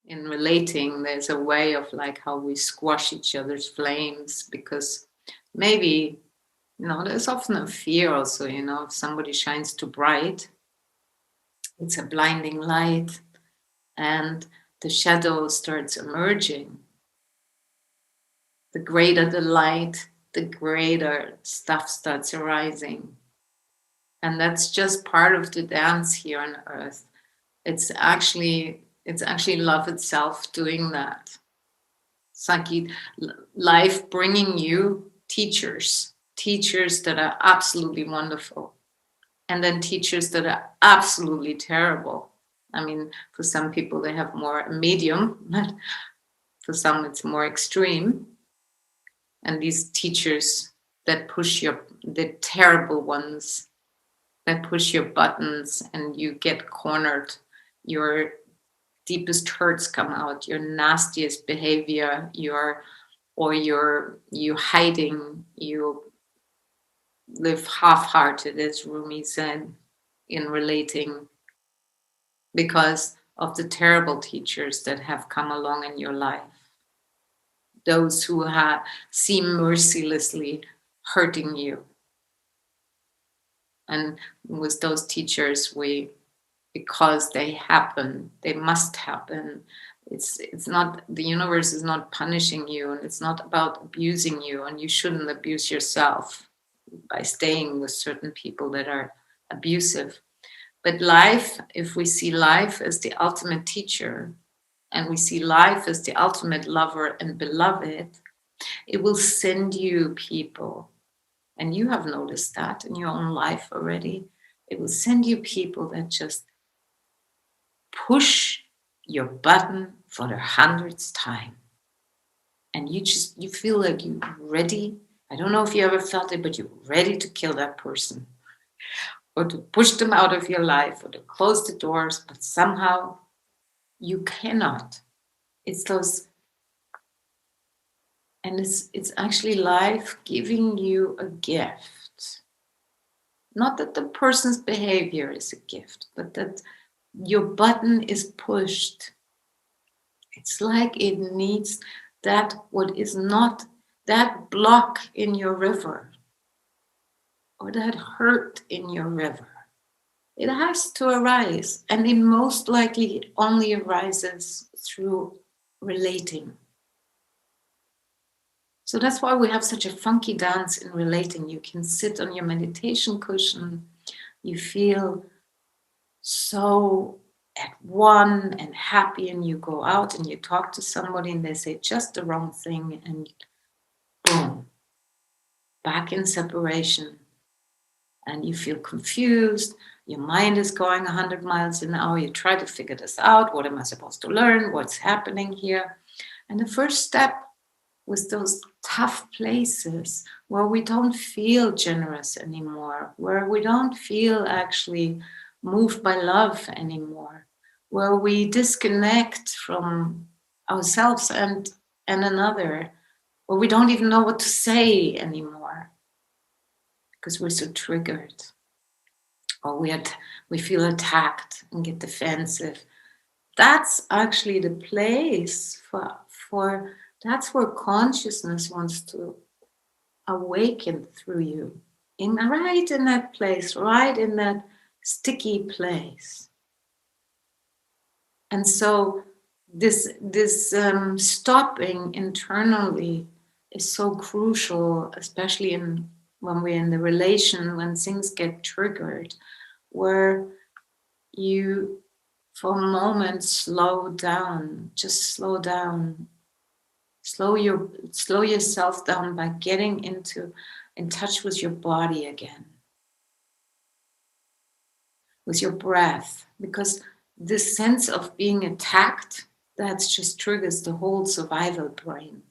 in relating, there's a way of like how we squash each other's flames, because maybe, there's often a fear also, if somebody shines too bright, it's a blinding light, and the shadow starts emerging. The greater the light, the greater stuff starts arising. And that's just part of the dance here on earth. It's actually love itself doing that. It's like life bringing you teachers that are absolutely wonderful, and then teachers that are absolutely terrible. I mean, for some people they have more medium, but for some it's more extreme. And these teachers that push the terrible ones, that push your buttons and you get cornered, your deepest hurts come out, your nastiest behavior, you hiding, you live half-hearted, as Rumi said, in relating, because of the terrible teachers that have come along in your life. Those who seem mercilessly hurting you. And with those teachers, because they must happen. It's not, the universe is not punishing you, and it's not about abusing you, and you shouldn't abuse yourself by staying with certain people that are abusive. But life, if we see life as the ultimate teacher, and we see life as the ultimate lover and beloved, it will send you people. And you have noticed that in your own life already. It will send you people that just push your button for the 100th time. And you feel like you're ready. I don't know if you ever felt it, but you're ready to kill that person, or to push them out of your life, or to close the doors, but somehow you cannot. It's those, and it's actually life giving you a gift. Not that the person's behavior is a gift, but that your button is pushed. It's like it needs that, what is not, that block in your river, or that hurt in your river. It has to arise, and it most likely only arises through relating. So that's why we have such a funky dance in relating. You can sit on your meditation cushion, you feel so at one and happy, and you go out and you talk to somebody and they say just the wrong thing, and boom, back in separation. And you feel confused, your mind is going 100 miles an hour, you try to figure this out, what am I supposed to learn, what's happening here? And the first step with those tough places where we don't feel generous anymore, where we don't feel actually moved by love anymore, where we disconnect from ourselves and another, where we don't even know what to say anymore because we're so triggered, or we feel attacked and get defensive. That's actually the place for that's where consciousness wants to awaken through you, right in that place, right in that sticky place. And so this stopping internally is so crucial, especially when we're in the relation, when things get triggered, where you for a moment slow down, just slow down. Slow yourself down by getting in touch with your body again, with your breath, because this sense of being attacked, that just triggers the whole survival brain.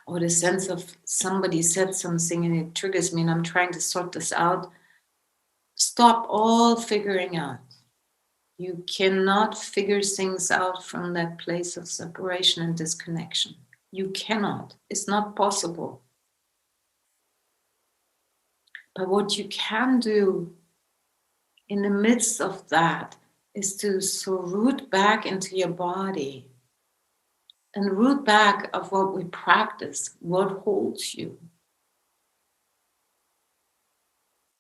Or the sense of somebody said something and it triggers me and I'm trying to sort this out. Stop all figuring out. You cannot figure things out from that place of separation and disconnection. You cannot. It's not possible. But what you can do in the midst of that is to so root back into your body and root back of what we practice, what holds you.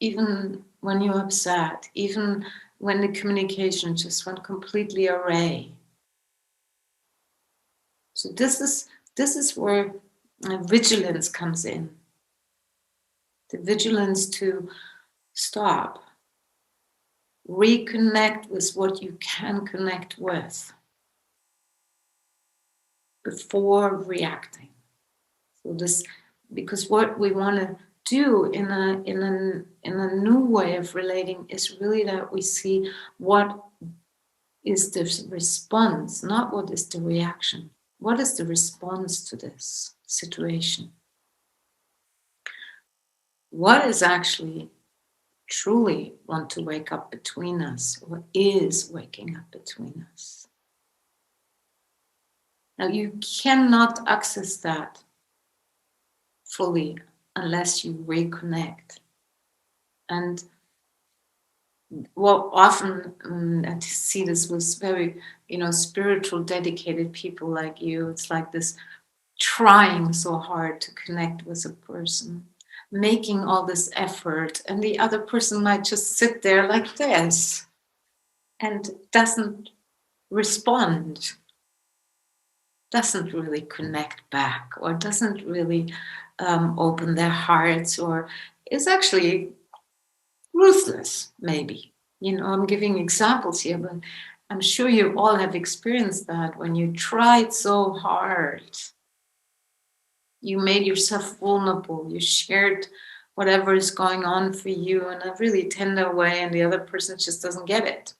Even when you're upset, even when the communication just went completely awry. So this is where vigilance comes in. The vigilance to stop, reconnect with what you can connect with before reacting. So this, because what we want to do in a new way of relating is really that we see what is the response, not what is the reaction. What is the response to this situation? What is actually truly want to wake up between us, or is waking up between us? Now, you cannot access that fully unless you reconnect. And well, often I see this with very, spiritual, dedicated people like you. It's like this trying so hard to connect with a person, making all this effort, and the other person might just sit there like this and doesn't respond, doesn't really connect back, or doesn't really open their hearts, or is actually ruthless, maybe. I'm giving examples here, but I'm sure you all have experienced that when you tried so hard. You made yourself vulnerable. You shared whatever is going on for you in a really tender way, and the other person just doesn't get it.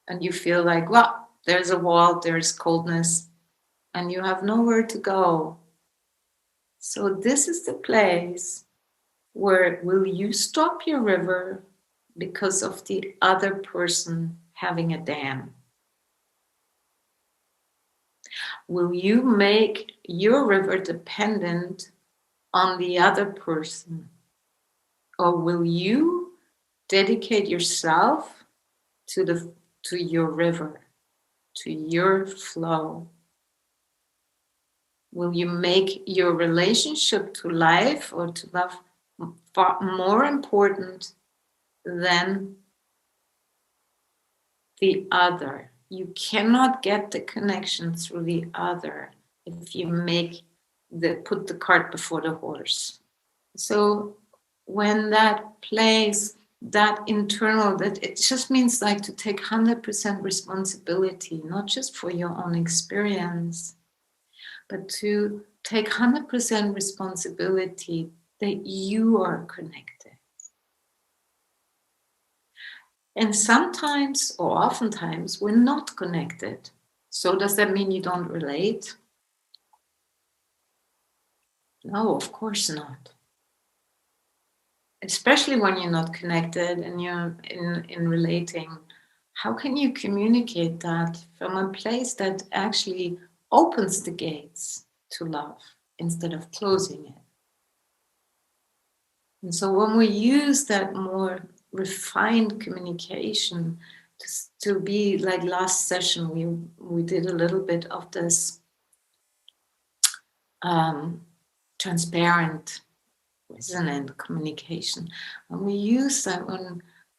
And you feel like, well, there's a wall, there's coldness, and you have nowhere to go. So this is the place where will you stop your river because of the other person having a dam? Will you make your river dependent on the other person? Or will you dedicate yourself to your river, to your flow? Will you make your relationship to life or to love far more important than the other? You cannot get the connection through the other if you put the cart before the horse. So when that place, that internal, that it just means like to take 100% responsibility, not just for your own experience, but to take 100% responsibility that you are connected. And sometimes, or oftentimes, we're not connected. So does that mean you don't relate? No, of course not. Especially when you're not connected and you're in relating, how can you communicate that from a place that actually opens the gates to love instead of closing it? And so when we use that more refined communication to be like last session, we did a little bit of this transparent, resonant communication. And we use that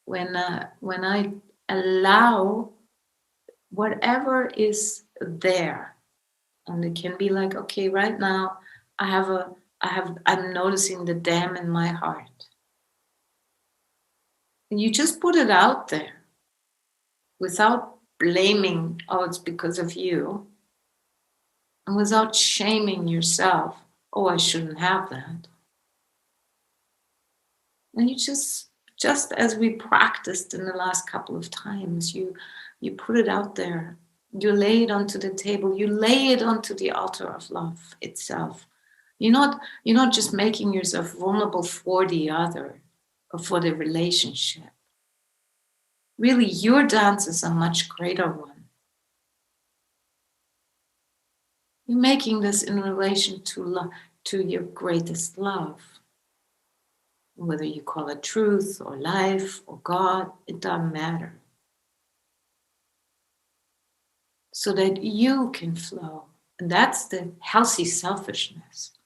when I allow whatever is there, and it can be like, okay, right now I'm noticing the dam in my heart. And you just put it out there without blaming, oh, it's because of you, and without shaming yourself, oh, I shouldn't have that. And you just as we practiced in the last couple of times, you put it out there. You lay it onto the table. You lay it onto the altar of love itself. You're not just making yourself vulnerable for the other or for the relationship. Really, your dance is a much greater one. You're making this in relation to your greatest love. Whether you call it truth or life or God, it doesn't matter. So that you can flow. And that's the healthy selfishness.